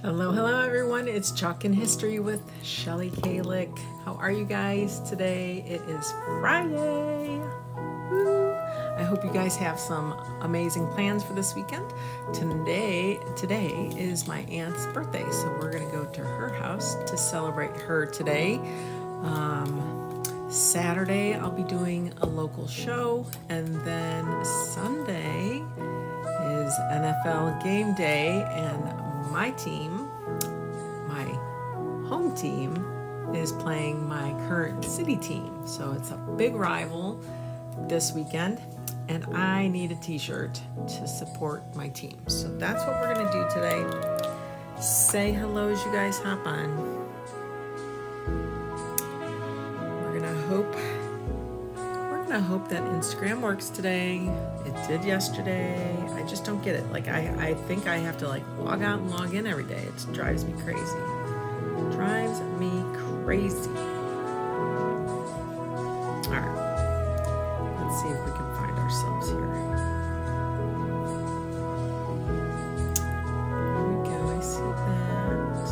Hello everyone. It's Chalkin History with Shelly Kallach. How are you guys today? It is Friday. Woo. I hope you guys have some amazing plans for this weekend. Today is my aunt's birthday, so we're going to go to her house to celebrate her today. Saturday I'll be doing a local show, and then Sunday is NFL game day, and my home team, is playing my current city team. So it's a big rival this weekend, and I need a t-shirt to support my team. So that's what we're gonna do today. Say hello as you guys hop on. We're gonna hope that Instagram works today. It did yesterday. I just don't get it. I think I have to log out and log in every day. It drives me crazy. Drives me crazy. All right. Let's see if we can find ourselves here. There we go. I see that.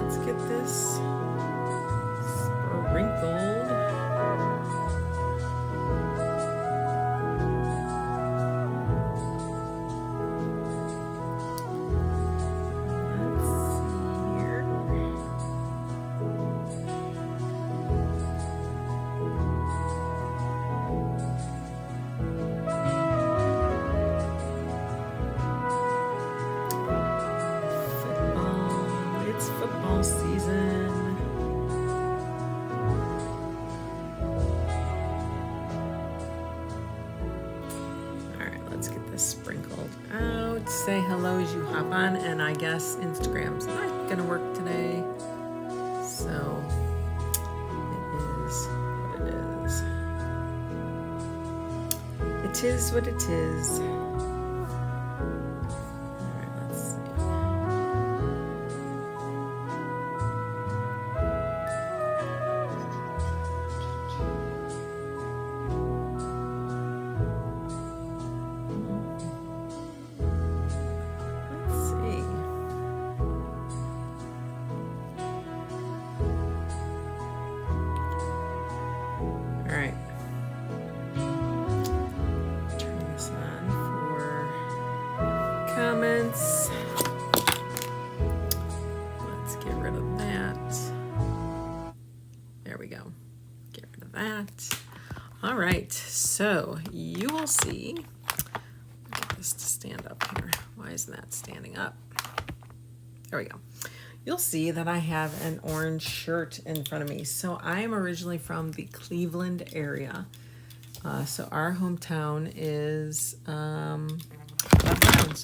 Let's get this sprinkled. Season. All right, let's get this sprinkled out. Say hello as you hop on, and I guess Instagram's not gonna work today, so it is what it is. It is what it is. Comments. Let's get rid of that. There we go. Get rid of that. All right, so you will see. Get this to stand up here. Why isn't that standing up? There we go. You'll see that I have an orange shirt in front of me. So I am originally from the Cleveland area. So our hometown is Browns.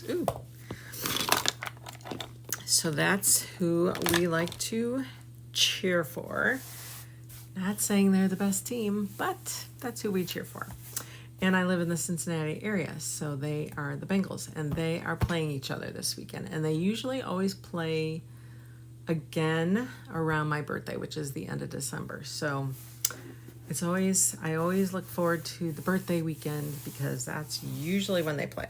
Ooh. So that's who we like to cheer for. Not saying they're the best team, but that's who we cheer for. And I live in the Cincinnati area, so they are the Bengals, and they are playing each other this weekend. And they usually always play again around my birthday, which is the end of December. So I always look forward to the birthday weekend because that's usually when they play.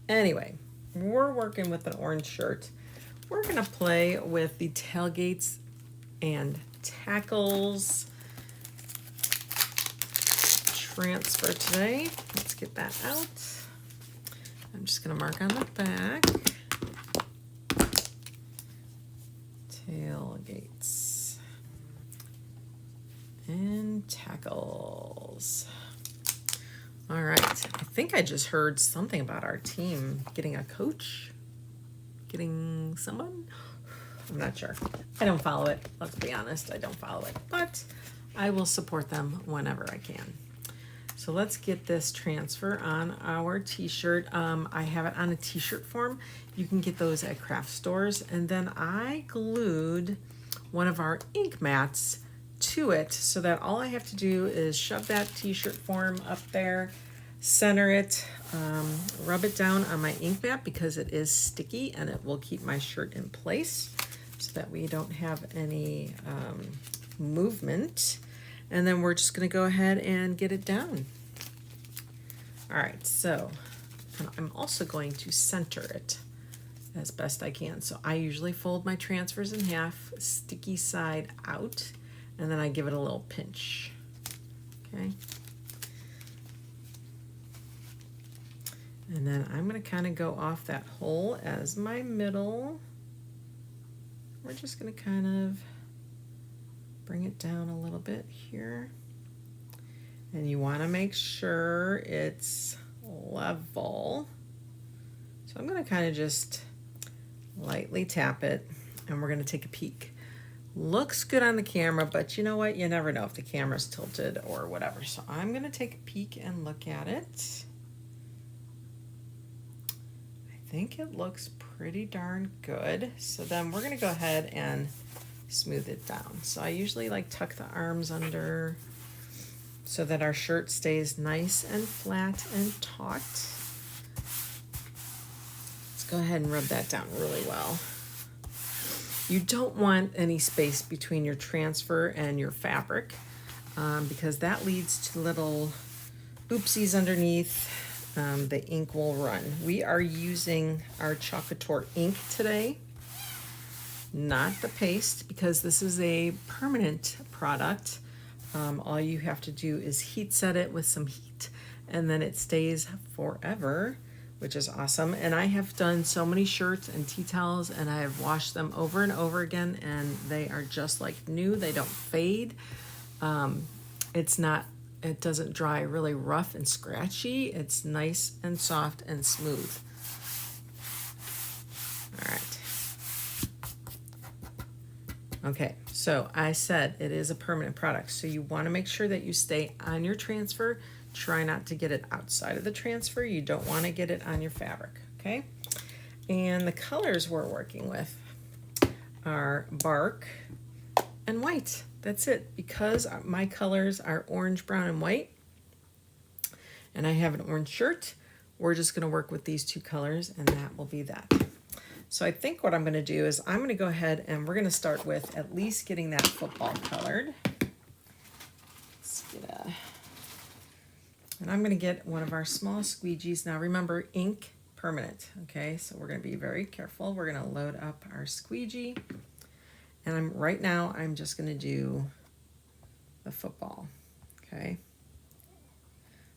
Anyway, we're working with an orange shirt. We're gonna play with the Tailgates and Tackles transfer today. Let's get that out. I'm just gonna mark on the back. Tailgates and Tackles. All right, I think I just heard something about our team getting a coach, getting someone. I'm not sure. I don't follow it. Let's be honest, I don't follow it, but I will support them whenever I can. So let's get this transfer on our t-shirt. I have it on a t-shirt form. You can get those at craft stores. And then I glued one of our ink mats to it so that all I have to do is shove that t-shirt form up there, center it, rub it down on my ink mat because it is sticky and it will keep my shirt in place so that we don't have any movement. And then we're just gonna go ahead and get it down. All right, so I'm also going to center it as best I can. So I usually fold my transfers in half, sticky side out, and then I give it a little pinch. Okay. And then I'm going to kind of go off that hole as my middle. We're just going to kind of bring it down a little bit here. And you want to make sure it's level. So I'm going to kind of just lightly tap it, and we're going to take a peek. Looks good on the camera, but you know what? You never know if the camera's tilted or whatever. So I'm going to take a peek and look at it. I think it looks pretty darn good. So then we're going to go ahead and smooth it down. So I usually like tuck the arms under so that our shirt stays nice and flat and taut. Let's go ahead and rub that down really well. You don't want any space between your transfer and your fabric because that leads to little oopsies underneath. The ink will run. We are using our Chalkator ink today, not the paste, because this is a permanent product. All you have to do is heat set it with some heat, and then it stays forever, which is awesome. And I have done so many shirts and tea towels, and I have washed them over and over again, and they are just like new. They don't fade. It doesn't dry really rough and scratchy. It's nice and soft and smooth. All right. Okay, so I said it is a permanent product, so you want to make sure that you stay on your transfer. Try not to get it outside of the transfer. You don't want to get it on your fabric, okay? And the colors we're working with are bark and white. That's it. Because my colors are orange, brown, and white, and I have an orange shirt, we're just going to work with these two colors, and that will be that. So I think what I'm going to do is I'm going to go ahead and we're going to start with at least getting that football colored. And I'm going to get one of our small squeegees. Now remember, ink permanent, okay? So we're going to be very careful. We're going to load up our squeegee. And right now I'm just going to do the football, okay?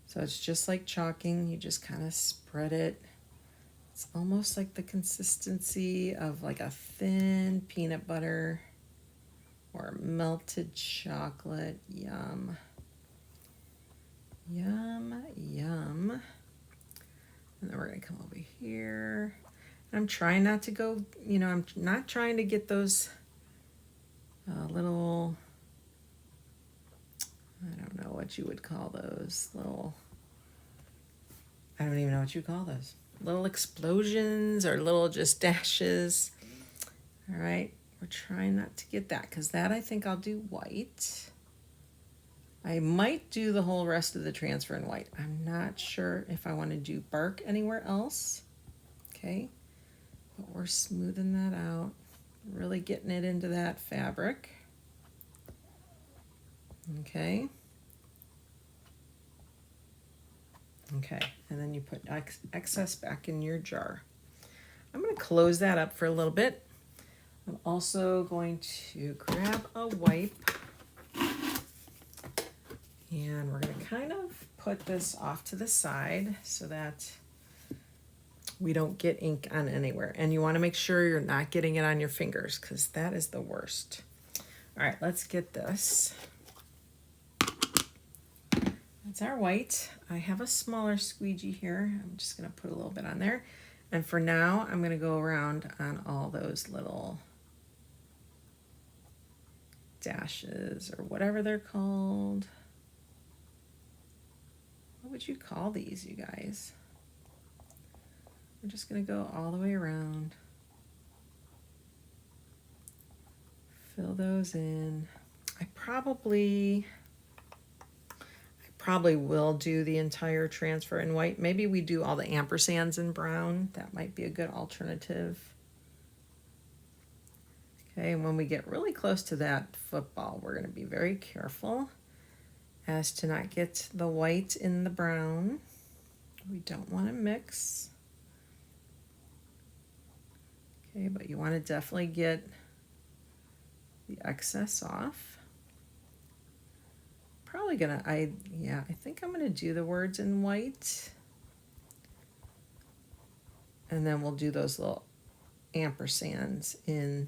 So it's just like chalking. You just kind of spread it. It's almost like the consistency of like a thin peanut butter or melted chocolate. Yum. Yum, yum. And then we're going to come over here. I'm trying not to go, I'm not trying to get those little, I don't know what you would call those, I don't even know what you call those. Little explosions or little just dashes. All right, we're trying not to get that because that I think I'll do white. I might do the whole rest of the transfer in white. I'm not sure if I want to do bark anywhere else. Okay, but we're smoothing that out. Really getting it into that fabric. Okay. Okay, and then you put excess back in your jar. I'm going to close that up for a little bit. I'm also going to grab a wipe, and we're going to kind of put this off to the side so that we don't get ink on anywhere. And you want to make sure you're not getting it on your fingers because that is the worst. All right, let's get this. That's our white. I have a smaller squeegee here. I'm just going to put a little bit on there. And for now, I'm going to go around on all those little dashes or whatever they're called. What would you call these, you guys? We're just going to go all the way around. Fill those in. I probably will do the entire transfer in white. Maybe we do all the ampersands in brown. That might be a good alternative. Okay, and when we get really close to that football, we're going to be very careful as to not get the white in the brown. We don't want to mix. Okay, but you want to definitely get the excess off. Probably gonna, I think I'm gonna do the words in white. And then we'll do those little ampersands in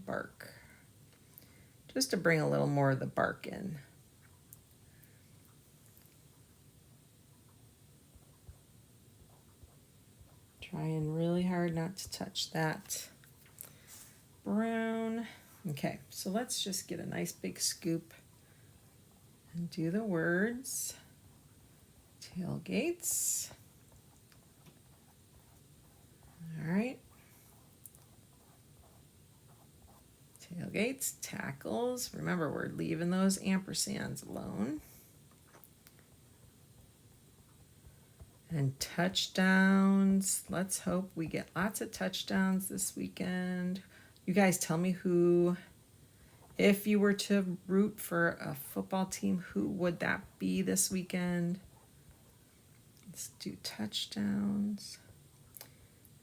bark. Just to bring a little more of the bark in. Trying really hard not to touch that brown. Okay, so let's just get a nice big scoop and do the words. Tailgates. All right. Tailgates, tackles. Remember, we're leaving those ampersands alone. And touchdowns. Let's hope we get lots of touchdowns this weekend. You guys tell me who, if you were to root for a football team, who would that be this weekend? Let's do touchdowns.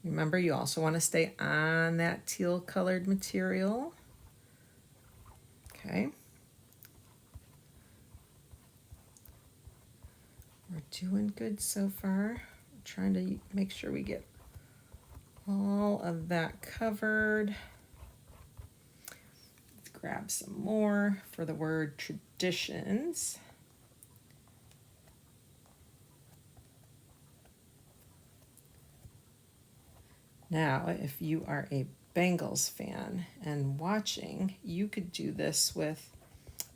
Remember, you also want to stay on that teal colored material. Okay. We're doing good so far. I'm trying to make sure we get all of that covered. Let's grab some more for the word traditions. Now, if you are a Bengals fan and watching, you could do this with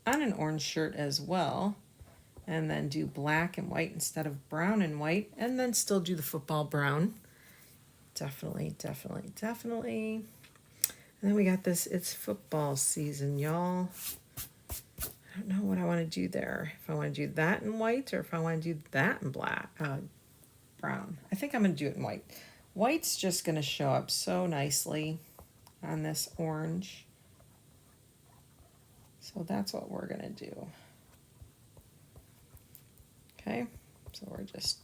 on an orange shirt as well, and then do black and white instead of brown and white, and then still do the football brown. Definitely, definitely, definitely. And then we got this, it's football season, y'all. I don't know what I want to do there. If I want to do that in white or if I want to do that in black, brown. I think I'm going to do it in white. White's just going to show up so nicely on this orange. So that's what we're going to do. Okay, so we're just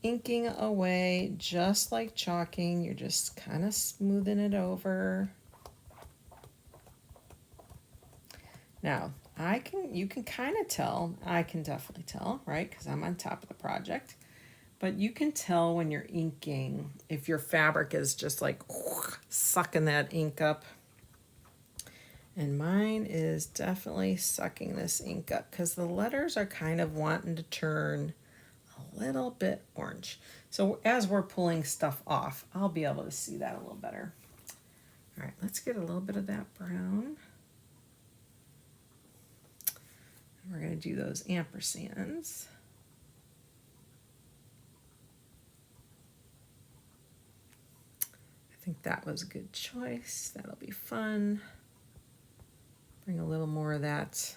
inking away just like chalking. You're just kind of smoothing it over. Now, you can kind of tell, I can definitely tell, right? Because I'm on top of the project. But you can tell when you're inking if your fabric is just like sucking that ink up. And mine is definitely sucking this ink up because the letters are kind of wanting to turn a little bit orange. So as we're pulling stuff off, I'll be able to see that a little better. All right, let's get a little bit of that brown. And we're going to do those ampersands. I think that was a good choice. That'll be fun. Bring a little more of that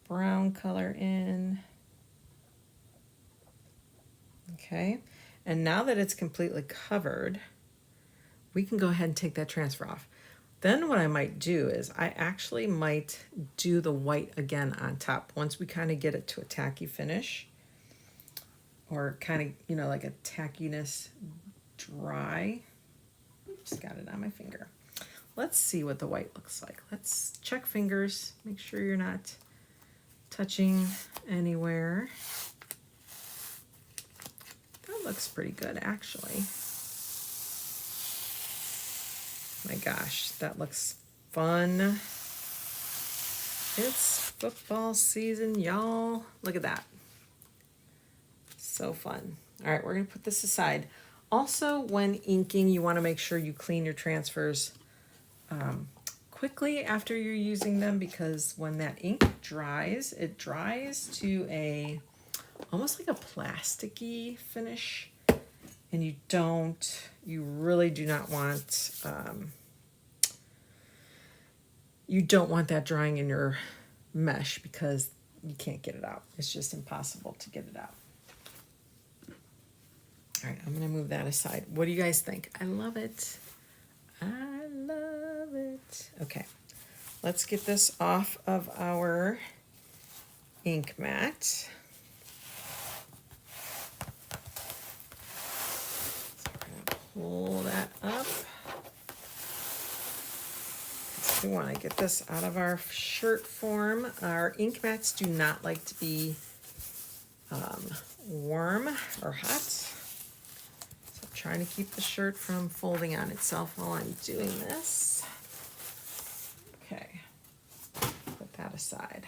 brown color in. Okay, and now that it's completely covered, we can go ahead and take that transfer off. Then what I might do is I actually might do the white again on top once we kind of get it to a tacky finish, or kind of, you know, like a tackiness dry. Oops, got it on my finger. Let's see what the white looks like. Let's check fingers, make sure you're not touching anywhere. That looks pretty good, actually. My gosh, that looks fun. It's football season, y'all. Look at that. So fun. All right, we're gonna put this aside. Also, when inking, you wanna make sure you clean your transfers quickly after you're using them, because when that ink dries, it dries to a almost like a plasticky finish, and you really do not want you don't want that drying in your mesh because you can't get it out. It's just impossible to get it out. All right, I'm gonna move that aside. What do you guys think? I love it. I love it. Okay, let's get this off of our ink mat. So we're gonna pull that up. We want to get this out of our shirt form. Our ink mats do not like to be warm or hot. So I'm trying to keep the shirt from folding on itself while I'm doing this. Okay, put that aside.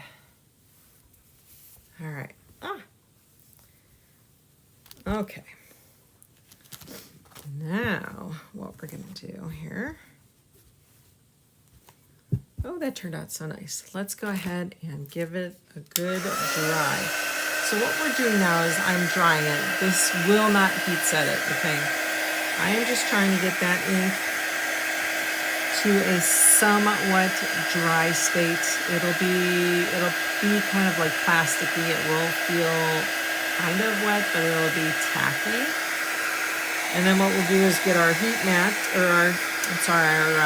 All right. Okay. Now, what we're going to do here. Oh, that turned out so nice. Let's go ahead and give it a good dry. So what we're doing now is I'm drying it. This will not heat set it, okay? I am just trying to get that ink to a somewhat dry state. It'll be kind of like plasticky. It will feel kind of wet, but it'll be tacky. And then what we'll do is get our heat mat, or our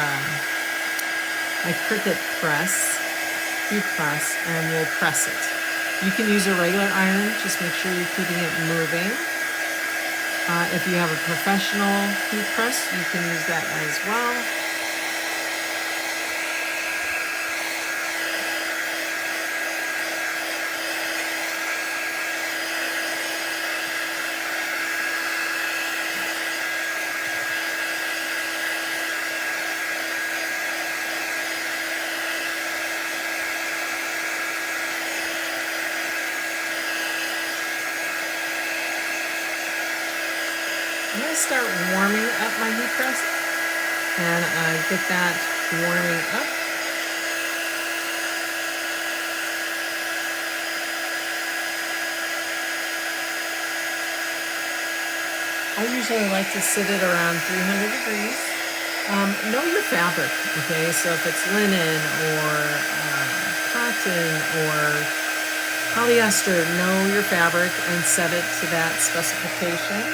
Cricut press, heat press, and we'll press it. You can use a regular iron, just make sure you're keeping it moving. If you have a professional heat press, you can use that as well. I'm going to start warming up my heat press and get that warming up. I usually like to sit it around 300 degrees. Know your fabric, okay? So if it's linen or cotton or polyester, know your fabric and set it to that specification.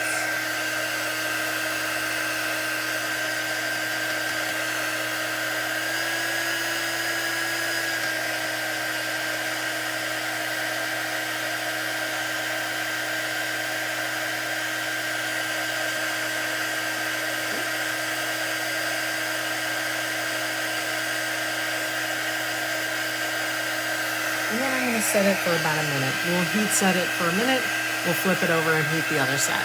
And then I'm going to set it for about a minute. We'll heat set it for a minute. We'll flip it over and heat the other side.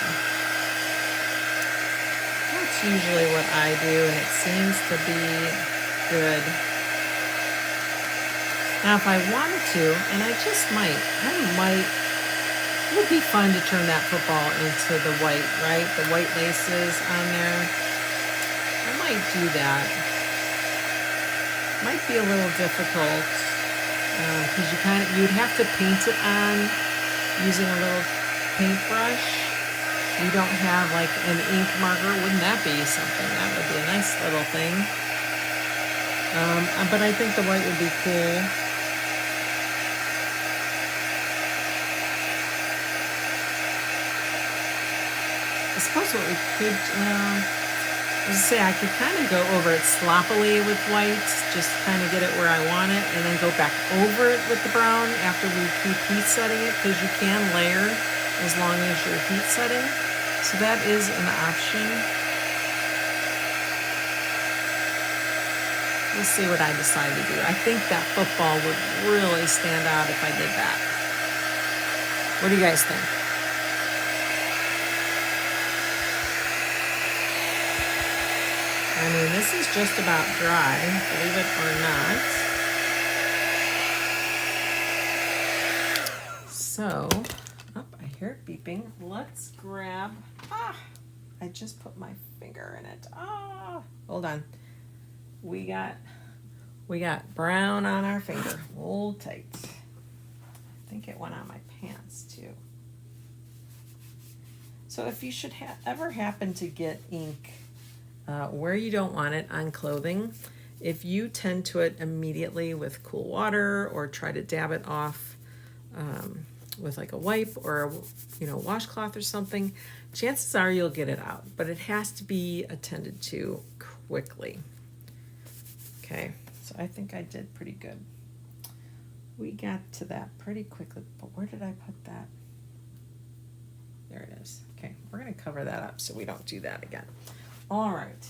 That's usually what I do, and it seems to be good. Now, if I wanted to, and I might, it would be fun to turn that football into the white, right? The white laces on there. I might do that. Might be a little difficult. Because you'd have to paint it on using a little paintbrush. You don't have like an ink marker. Wouldn't that be something? That would be a nice little thing. But I think the white would be cool. I suppose what we could, I could kind of go over it sloppily with white, just kind of get it where I want it, and then go back over it with the brown after we keep heat setting it, because you can layer as long as you're heat setting. So that is an option. We'll see what I decide to do. I think that football would really stand out if I did that. What do you guys think? I mean, this is just about dry, believe it or not. So, I hear it beeping. Let's grab, I just put my finger in it. Hold on. We got brown on our finger. Hold tight. I think it went on my pants too. So if you should ever happen to get ink where you don't want it on clothing, if you tend to it immediately with cool water or try to dab it off with like a wipe or a washcloth or something, chances are you'll get it out, but it has to be attended to quickly. Okay, so I think I did pretty good. We got to that pretty quickly, but where did I put that? There it is. Okay, we're going to cover that up so we don't do that again. All right.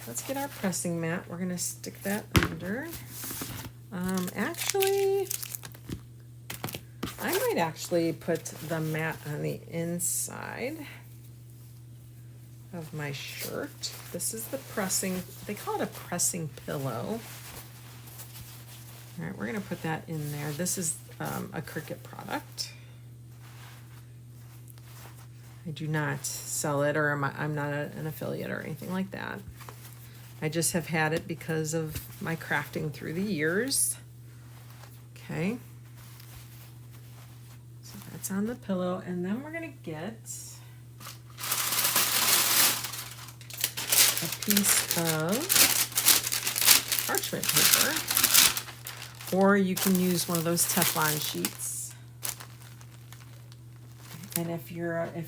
let's get our pressing mat. We're gonna stick that under. Actually, I might actually put the mat on the inside of my shirt. This is the pressing, they call it a pressing pillow. All right, we're gonna put that in there. This is a Cricut product. I do not sell it, or I'm not an affiliate or anything like that. I just have had it because of my crafting through the years. Okay. So that's on the pillow, and then we're gonna get a piece of parchment paper, or you can use one of those Teflon sheets. And if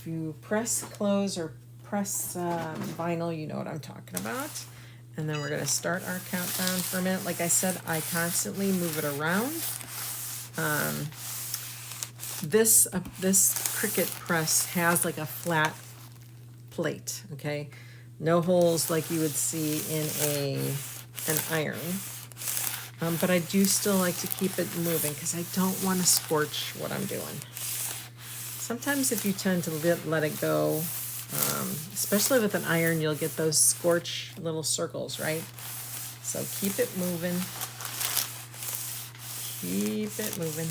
you press clothes or press vinyl, you know what I'm talking about. And then we're gonna start our countdown for a minute. Like I said, I constantly move it around. This Cricut press has like a flat plate, okay? No holes like you would see in an iron. But I do still like to keep it moving because I don't want to scorch what I'm doing. Sometimes if you tend to let it go, especially with an iron, you'll get those scorch little circles, right? So keep it moving. Keep it moving.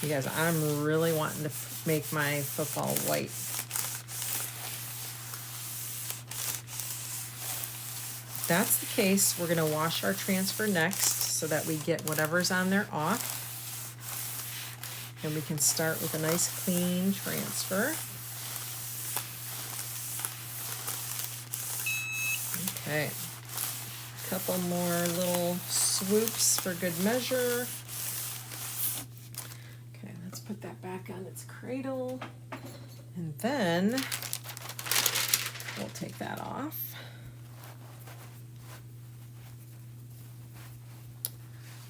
You guys, I'm really wanting to make my football white. If that's the case, we're gonna wash our transfer next so that we get whatever's on there off. And we can start with a nice clean transfer. Okay, a couple more little swoops for good measure. Okay, let's put that back on its cradle. And then we'll take that off.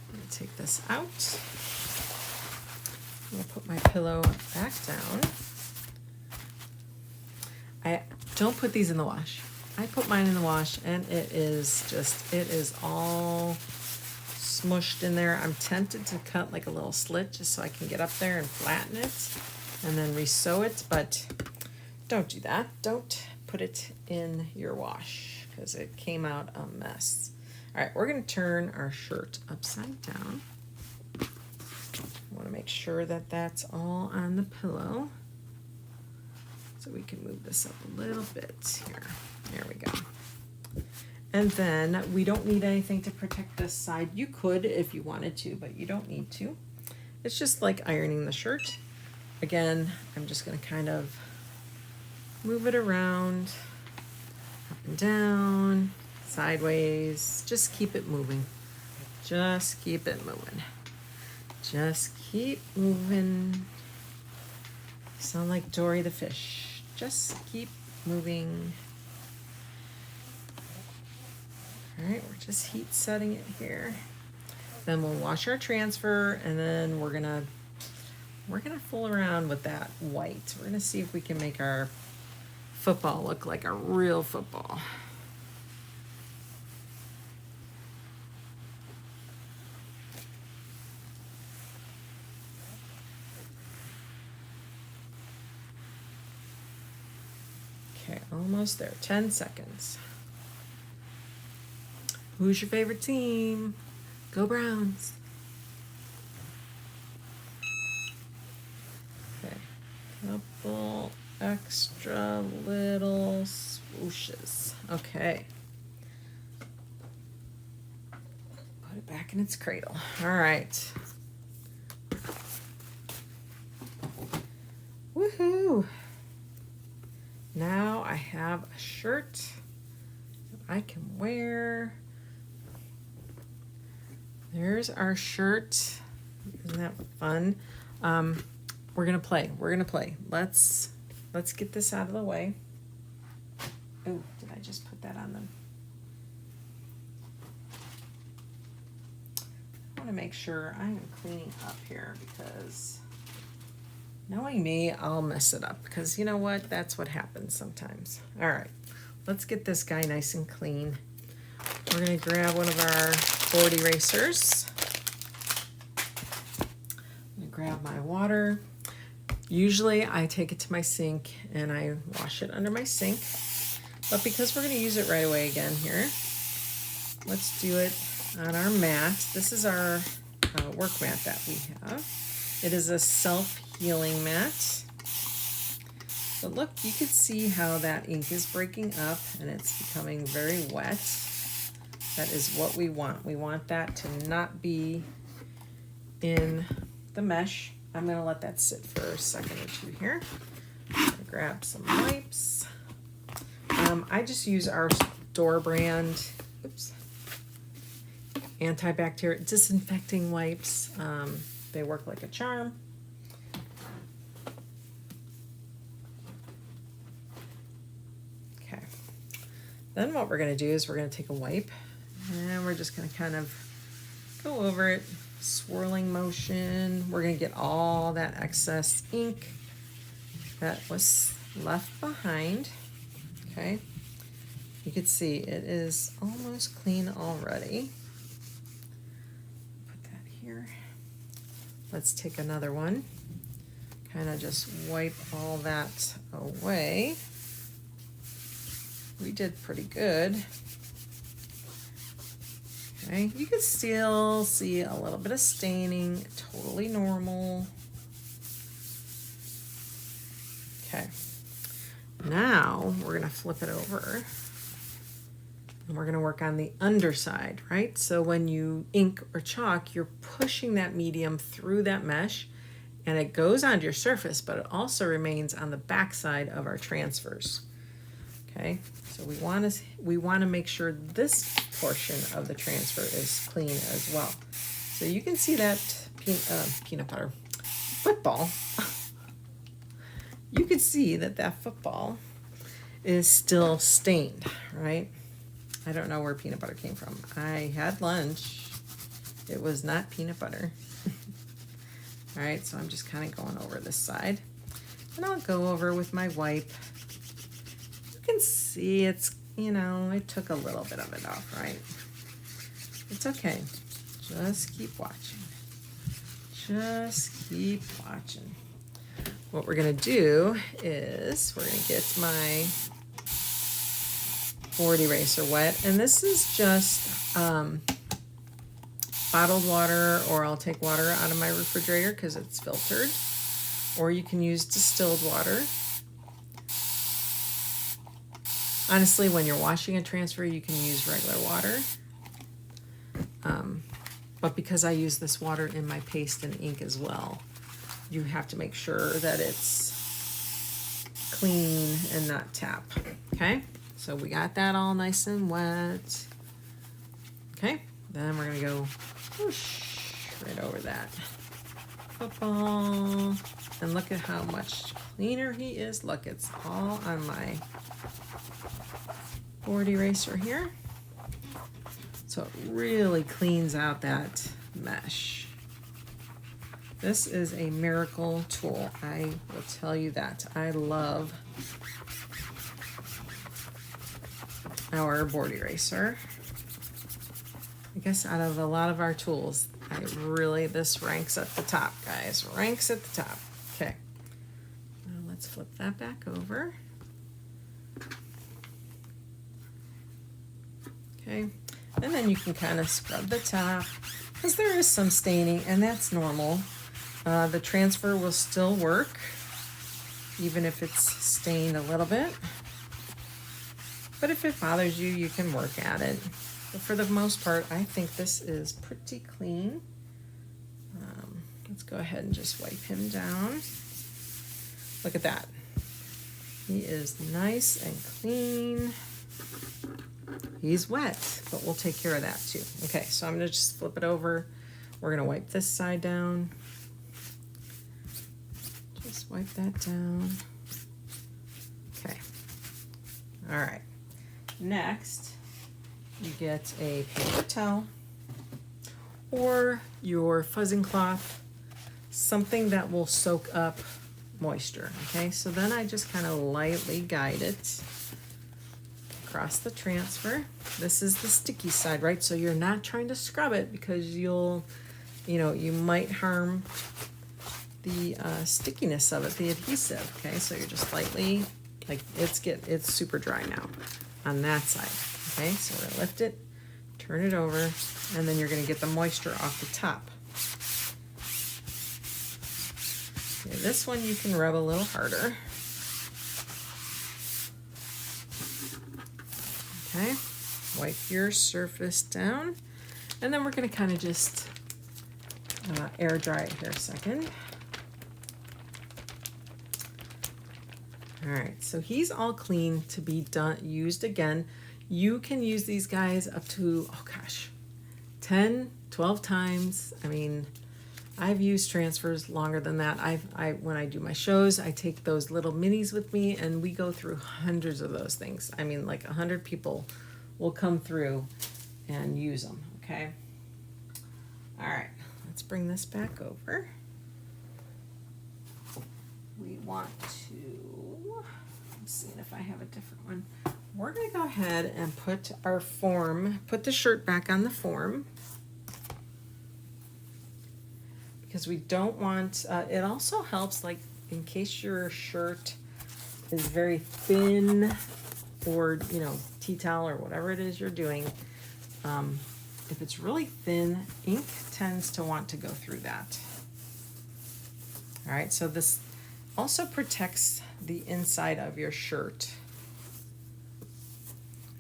I'm gonna take this out. I'm gonna put my pillow back down. I don't put these in the wash. I put mine in the wash and it is all smushed in there. I'm tempted to cut like a little slit just so I can get up there and flatten it and then re-sew it, but don't do that. Don't put it in your wash because it came out a mess. All right, we're gonna turn our shirt upside down. I want to make sure that that's all on the pillow. So we can move this up a little bit here. There we go. And then we don't need anything to protect this side. You could if you wanted to, but you don't need to. It's just like ironing the shirt. Again, I'm just going to kind of move it around, up and down, sideways. Just keep it moving. Just keep it moving. Just keep moving. You sound like Dory the fish. Just keep moving. All right, we're just heat setting it here. Then we'll wash our transfer, and then we're gonna fool around with that white. We're gonna see if we can make our football look like a real football. Okay, almost there. 10 seconds. Who's your favorite team? Go Browns. Okay, couple extra little swooshes. Okay. Put it back in its cradle. All right. Woohoo! Now I have a shirt I can wear. There's our shirt. Isn't that fun? We're gonna play. Let's get this out of the way. Oh, did I just put that on them? I want to make sure I am cleaning up here because knowing me, I'll mess it up because you know what? That's what happens sometimes. All right, let's get this guy nice and clean. We're gonna grab one of our board erasers. I'm gonna grab my water. Usually I take it to my sink and I wash it under my sink, but because we're gonna use it right away again here, let's do it on our mat. This is our work mat that we have. It is a self-healing mat. But look, you can see how that ink is breaking up and it's becoming very wet. That is what we want. We want that to not be in the mesh. I'm gonna let that sit for a second or two here. Grab some wipes. I just use our store brand, antibacterial disinfecting wipes. They work like a charm. Okay. Then what we're gonna do is we're gonna take a wipe and we're just gonna kind of go over it, swirling motion. We're gonna get all that excess ink that was left behind. Okay, you can see it is almost clean already. Put that here. Let's take another one. Kind of just wipe all that away. We did pretty good. Okay, you can still see a little bit of staining, totally normal. Okay, now we're gonna flip it over and we're gonna work on the underside, right? So when you ink or chalk, you're pushing that medium through that mesh and it goes onto your surface, but it also remains on the back side of our transfers. Okay, so we want to make sure this portion of the transfer is clean as well. So you can see that peanut butter football. You can see that that football is still stained, right? I don't know where peanut butter came from. I had lunch. It was not peanut butter. All right, so I'm just kind of going over this side. And I'll go over with my wipe. You can see it's, you know, it took a little bit of it off, right? It's okay. Just keep watching. Just keep watching. What we're gonna do is we're gonna get my board eraser wet, and this is just bottled water, or I'll take water out of my refrigerator because it's filtered, or you can use distilled water. Honestly, when you're washing a transfer, you can use regular water. But because I use this water in my paste and ink as well, you have to make sure that it's clean and not tap. Okay, so we got that all nice and wet. Okay, then we're gonna go whoosh right over that football. And look at how much cleaner he is. Look, it's all on my board eraser here. So it really cleans out that mesh. This is a miracle tool. I will tell you that. I love our board eraser. I guess out of a lot of our tools, this ranks at the top, guys. Ranks at the top. Okay. Now let's flip that back over. Okay. And then you can kind of scrub the top because there is some staining, and that's normal. The transfer will still work even if it's stained a little bit. But if it bothers you, you can work at it. But for the most part, I think this is pretty clean. Let's go ahead and just wipe him down. Look at that. He is nice and clean. He's wet, but we'll take care of that too. Okay, so I'm gonna just flip it over. We're gonna wipe this side down. Just wipe that down. Okay, all right. Next, you get a paper towel or your fuzzing cloth, something that will soak up moisture, okay? So then I just kind of lightly guide it across the transfer. This is the sticky side, right? So you're not trying to scrub it because you might harm the stickiness of it, the adhesive. Okay, so you're just lightly, like it's super dry now on that side. Okay, so we're gonna lift it, turn it over, and then you're gonna get the moisture off the top. Okay, this one you can rub a little harder. Okay, wipe your surface down, and then we're going to kind of just air dry it here a second. All right, so he's all clean to be used again. You can use these guys up to, 10, 12 times. I mean, I've used transfers longer than that. When I do my shows, I take those little minis with me, and we go through hundreds of those things. I mean, like 100 people will come through and use them, okay? All right, let's bring this back over. We want to, I'm seeing if I have a different one. We're gonna go ahead and put our form, put the shirt back on the form, because we don't want, it also helps, like, in case your shirt is very thin, or, tea towel or whatever it is you're doing, if it's really thin, ink tends to want to go through that. All right, so this also protects the inside of your shirt.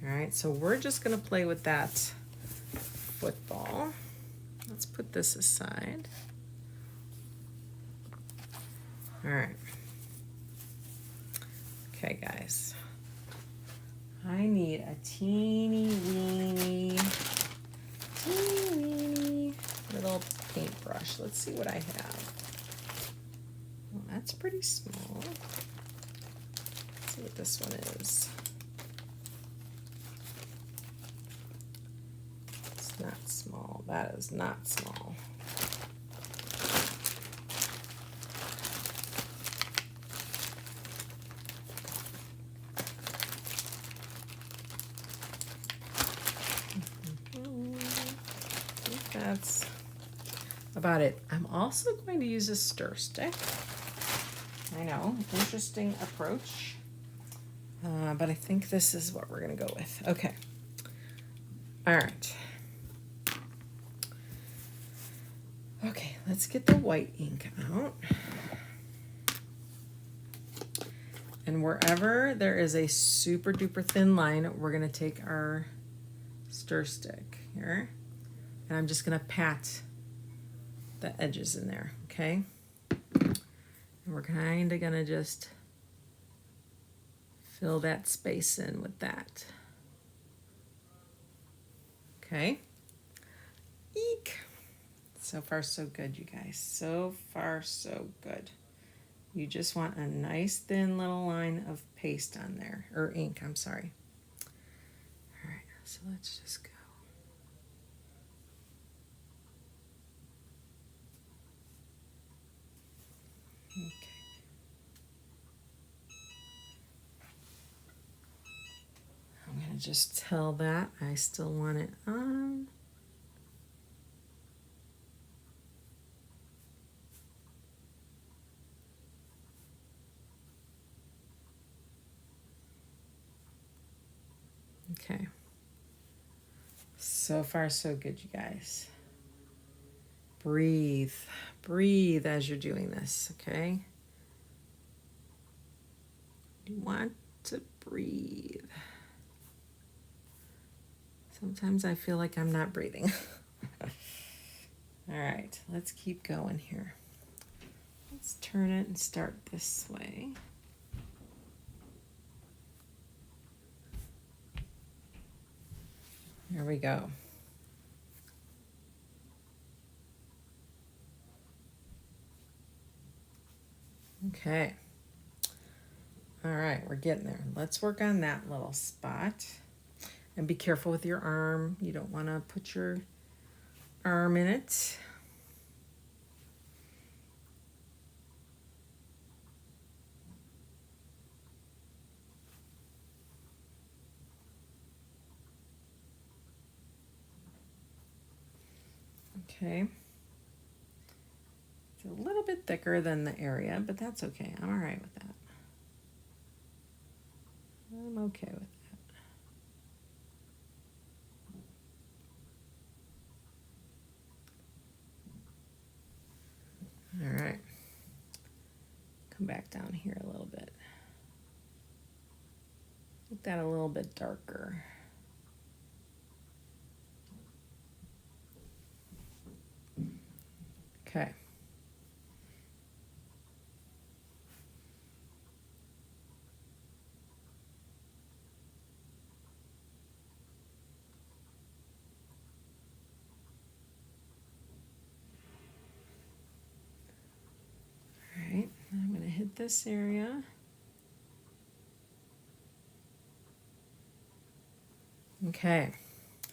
All right, so we're just gonna play with that football. Let's put this aside. All right. Okay, guys. I need a teeny weeny little paintbrush. Let's see what I have. Well, that's pretty small. Let's see what this one is. It's not small. That is not small. That's about it. I'm also going to use a stir stick. I know, interesting approach, but I think this is what we're going to go with. Okay. All right. Okay, let's get the white ink out. And wherever there is a super duper thin line, we're going to take our stir stick here. And I'm just going to pat the edges in there, okay? And we're kind of going to just fill that space in with that. Okay? Eek! So far, so good, you guys. So far, so good. You just want a nice thin little line of paste on there, or ink, I'm sorry. All right, so let's just go. Okay. I'm going to just tell that I still want it on. Okay. So far, so good, you guys. Breathe. Breathe as you're doing this, okay? You want to breathe. Sometimes I feel like I'm not breathing. All right, let's keep going here. Let's turn it and start this way. There we go. Okay. All right, we're getting there. Let's work on that little spot. And be careful with your arm. You don't want to put your arm in it. Okay. It's a little bit thicker than the area, but that's okay. I'm all right with that. I'm okay with that. All right. Come back down here a little bit. Make that a little bit darker. Okay. All right, I'm going to hit this area. Okay,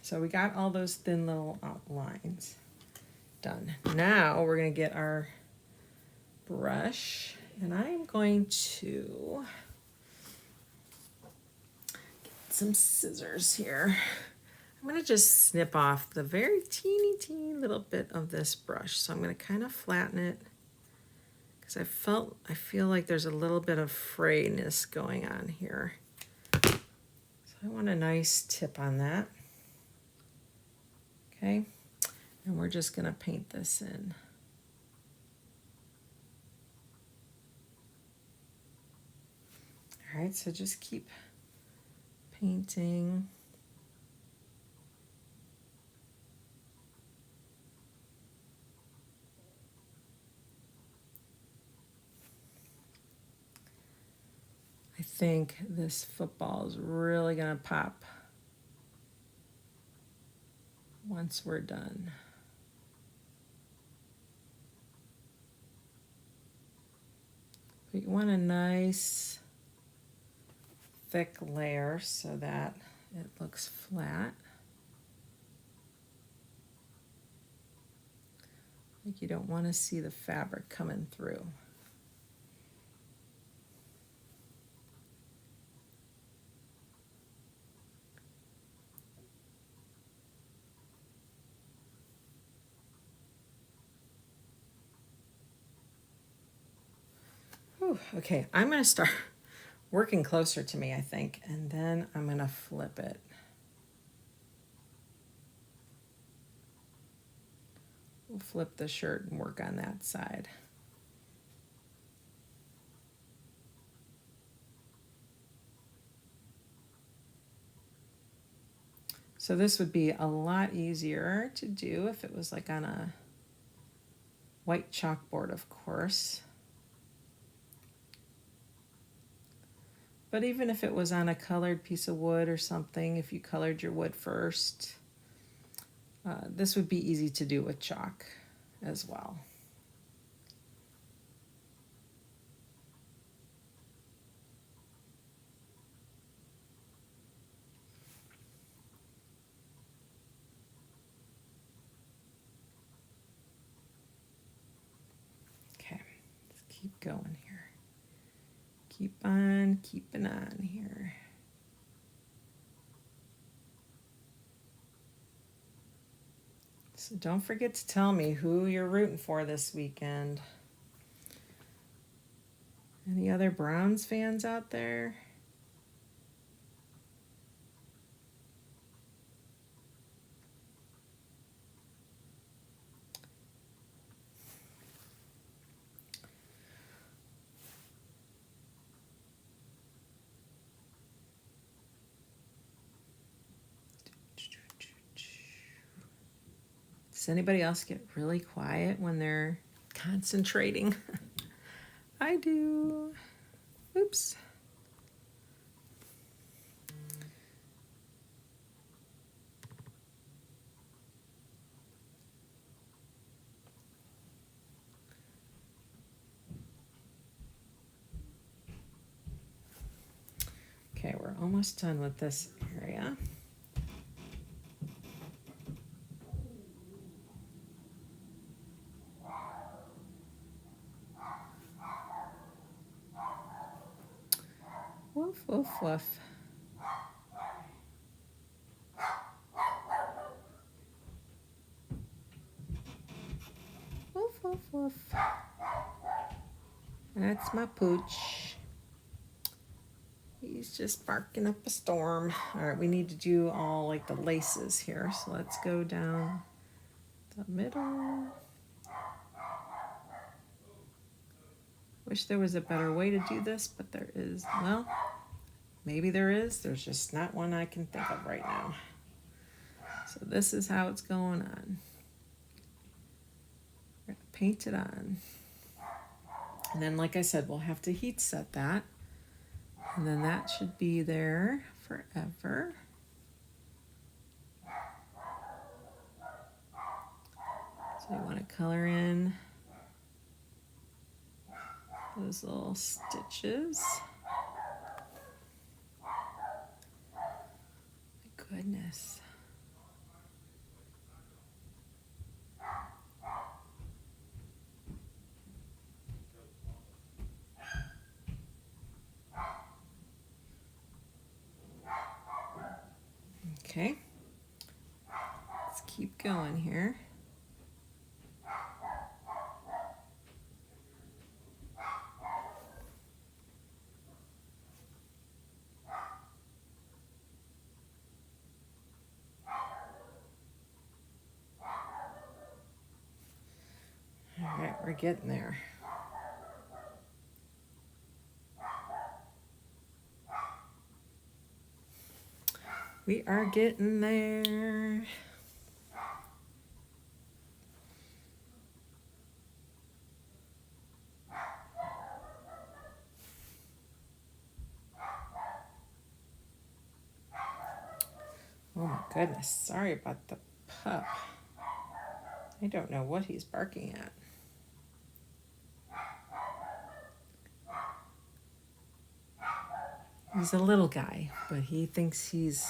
so we got all those thin little outlines done. Now we're going to get our brush, and I'm going to get some scissors here. I'm going to just snip off the very teeny little bit of this brush. So I'm going to kind of flatten it because I feel like there's a little bit of frayness going on here. So I want a nice tip on that. Okay, and we're just going to paint this in. All right, so just keep painting. I think this football is really going to pop once we're done. But you want a nice thick layer so that it looks flat. Like you don't want to see the fabric coming through. Whew, okay, I'm going to start working closer to me, I think, and then I'm going to flip it. We'll flip the shirt and work on that side. So this would be a lot easier to do if it was like on a white chalkboard, of course. But even if it was on a colored piece of wood or something, if you colored your wood first, this would be easy to do with chalk as well. Okay, let's keep going here. Keep on keeping on here. So don't forget to tell me who you're rooting for this weekend. Any other Browns fans out there? Does anybody else get really quiet when they're concentrating? I do. Oops. Okay, we're almost done with this area. Woof, woof, woof. woof, woof. That's my pooch. He's just barking up a storm. All right, we need to do all like the laces here. So let's go down the middle. Wish there was a better way to do this, but there is. Well, maybe there is. There's just not one I can think of right now. So this is how it's going on. We're gonna paint it on. And then, like I said, we'll have to heat set that. And then that should be there forever. So you want to color in those little stitches. My goodness. Okay. Let's keep going here. All right, we're getting there. We are getting there. Oh my goodness, sorry about the pup. I don't know what he's barking at. He's a little guy, but he thinks he's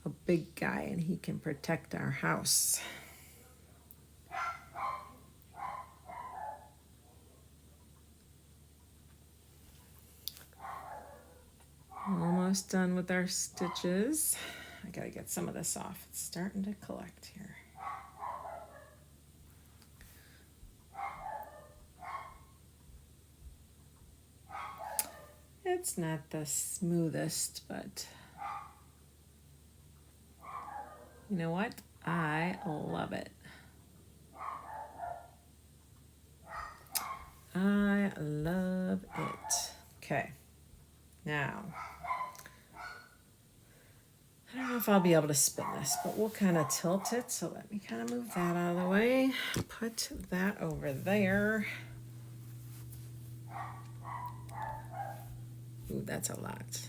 a big guy and he can protect our house. Almost done with our stitches. I gotta get some of this off. It's starting to collect here. It's not the smoothest, but you know what? I love it. I love it. Okay, now, I don't know if I'll be able to spin this, but we'll kind of tilt it. So let me kind of move that out of the way. Put that over there. Ooh, that's a lot.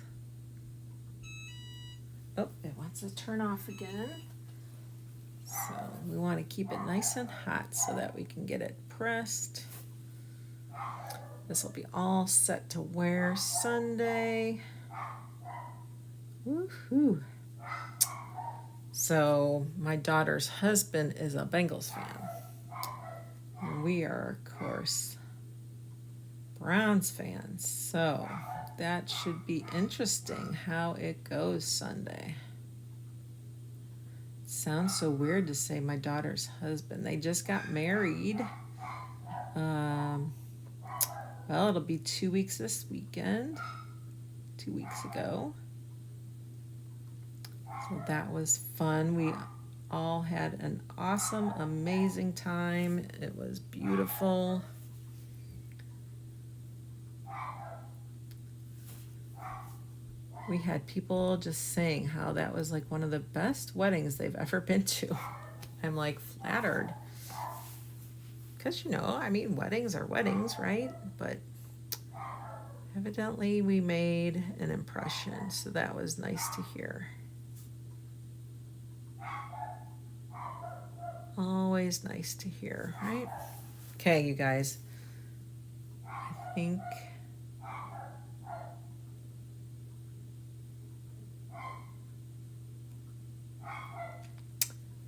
Oh, it wants to turn off again. So we want to keep it nice and hot so that we can get it pressed. This will be all set to wear Sunday. Woohoo! So my daughter's husband is a Bengals fan. And we are, of course, Browns fans. So that should be interesting how it goes Sunday. It sounds so weird to say my daughter's husband. They just got married. Well, it'll be 2 weeks this weekend. 2 weeks ago. So that was fun. We all had an awesome, amazing time. It was beautiful. We had people just saying how that was like one of the best weddings they've ever been to. I'm like flattered. Because, you know, I mean, weddings are weddings, right? But evidently we made an impression. So that was nice to hear. Always nice to hear, right? Okay, you guys. I think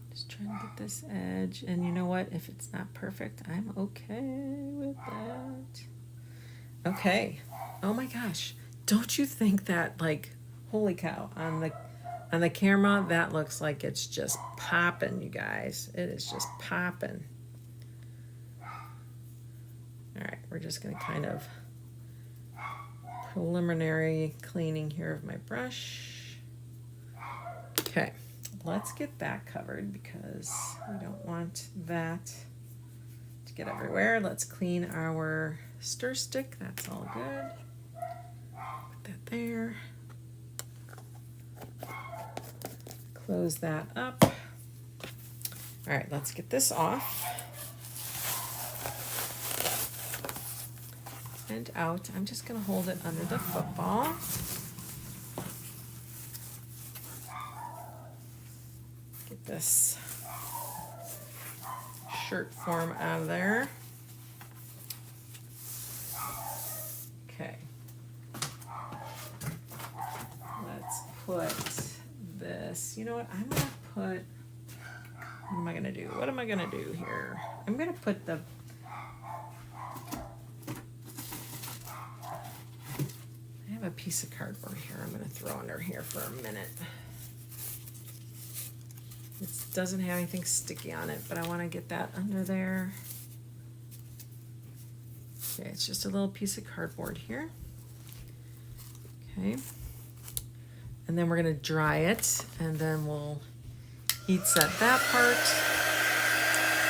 just trying to get this edge. And you know what? If it's not perfect, I'm okay with that. Okay. Oh my gosh. Don't you think that, like, holy cow, on the camera, that looks like it's just popping, you guys. It is just popping. we're just going to kind of preliminary cleaning here of my brush. Okay, let's get that covered because we don't want that to get everywhere. Let's clean our stir stick. That's all good. Put that there. Close that up. All right, let's get this off and out. I'm just going to hold it under the football. Get this shirt form out of there. Okay. Let's put this. You know what? I'm going to put... What am I going to do? What am I going to do here? I'm going to put the... I have a piece of cardboard here I'm going to throw under here for a minute. It doesn't have anything sticky on it, but I want to get that under there. Okay, it's just a little piece of cardboard here. Okay. And then we're going to dry it, and then we'll heat set that part,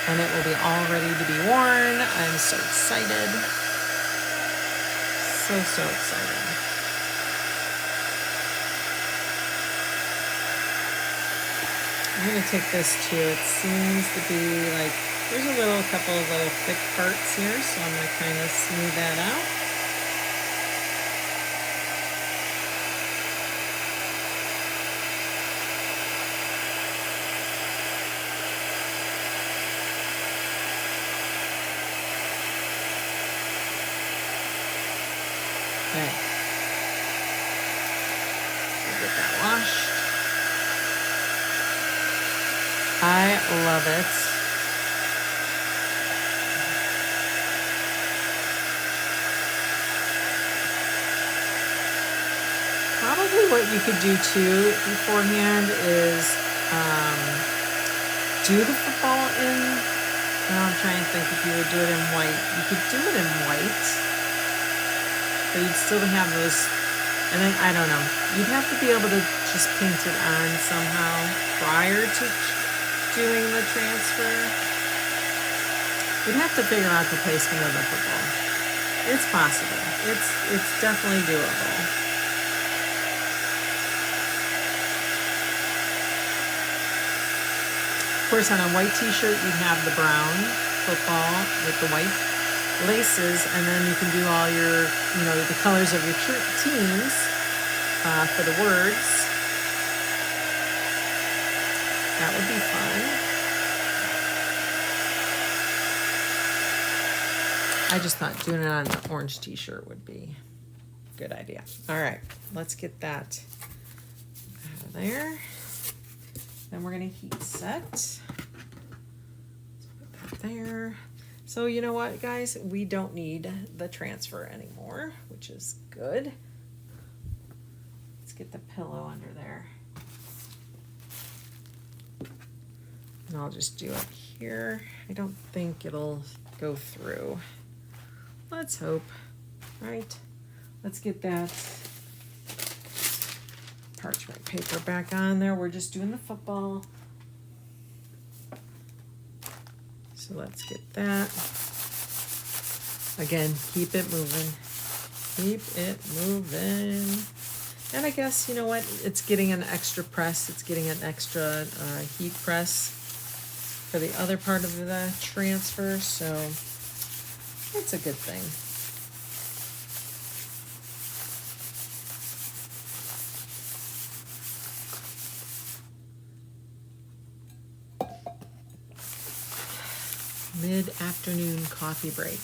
and it will be all ready to be worn. I'm so excited. So excited. I'm going to take this too. It seems to be like, there's a couple of little thick parts here, so I'm going to kind of smooth that out. Okay. Get that washed. I love it. Probably what you could do too beforehand is do the football in, now I'm trying to think if you would do it in white. You could do it in white, but you'd still have those, and then, I don't know, you'd have to be able to just paint it on somehow prior to doing the transfer. You'd have to figure out the placement of the football. It's possible. It's definitely doable. Of course, on a white t-shirt, you'd have the brown football with the white laces, and then you can do all your, the colors of your teams for the words. That would be fun. I just thought doing it on the orange t-shirt would be a good idea. All right, let's get that out of there. Then we're going to heat set. Let's put that there. So you know what, guys? We don't need the transfer anymore, which is good. Let's get the pillow under there. And I'll just do it here. I don't think it'll go through. Let's hope. Right? Let's get that parchment paper back on there. We're just doing the football. So let's get that. Again, keep it moving. Keep it moving. And I guess, you know what? It's getting an extra press. It's getting an extra heat press for the other part of the transfer, so it's a good thing. Mid-afternoon coffee break.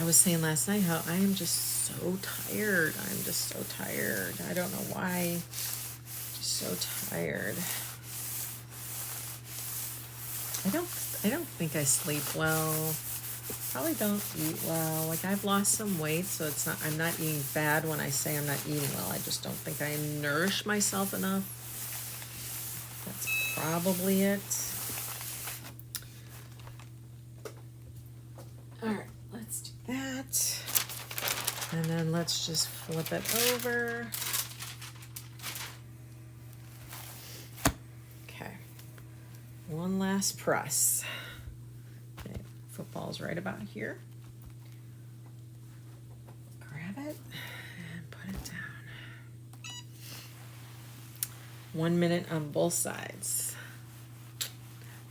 I was saying last night how I am just so tired. I'm just so tired. I don't know why. Just so tired. I don't think I sleep well. Probably don't eat well. Like, I've lost some weight, so I'm not eating bad when I say I'm not eating well. I just don't think I nourish myself enough. That's probably it. All right, let's do that. And then let's just flip it over. Okay, one last press. Okay, football's right about here. Grab it and put it down. 1 minute on both sides.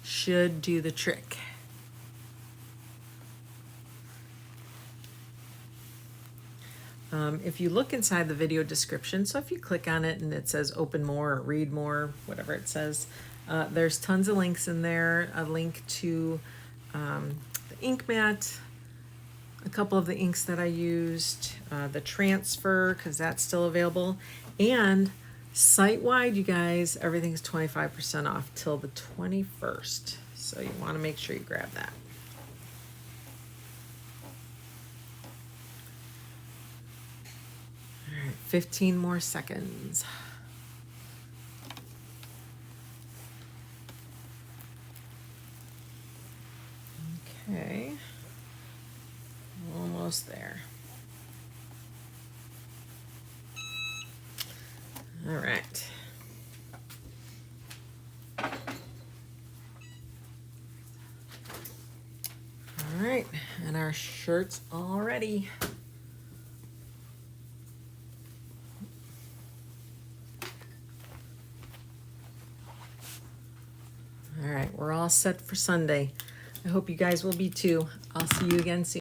Should do the trick. If you look inside the video description, so if you click on it and it says open more or read more, whatever it says, there's tons of links in there. A link to the ink mat, a couple of the inks that I used, the transfer, because that's still available, and site-wide, you guys, everything's 25% off till the 21st. So you want to make sure you grab that. All right, 15 more seconds. Okay, almost there. All right. All right, and our shirt's all ready. All right, we're all set for Sunday. I hope you guys will be too. I'll see you again soon.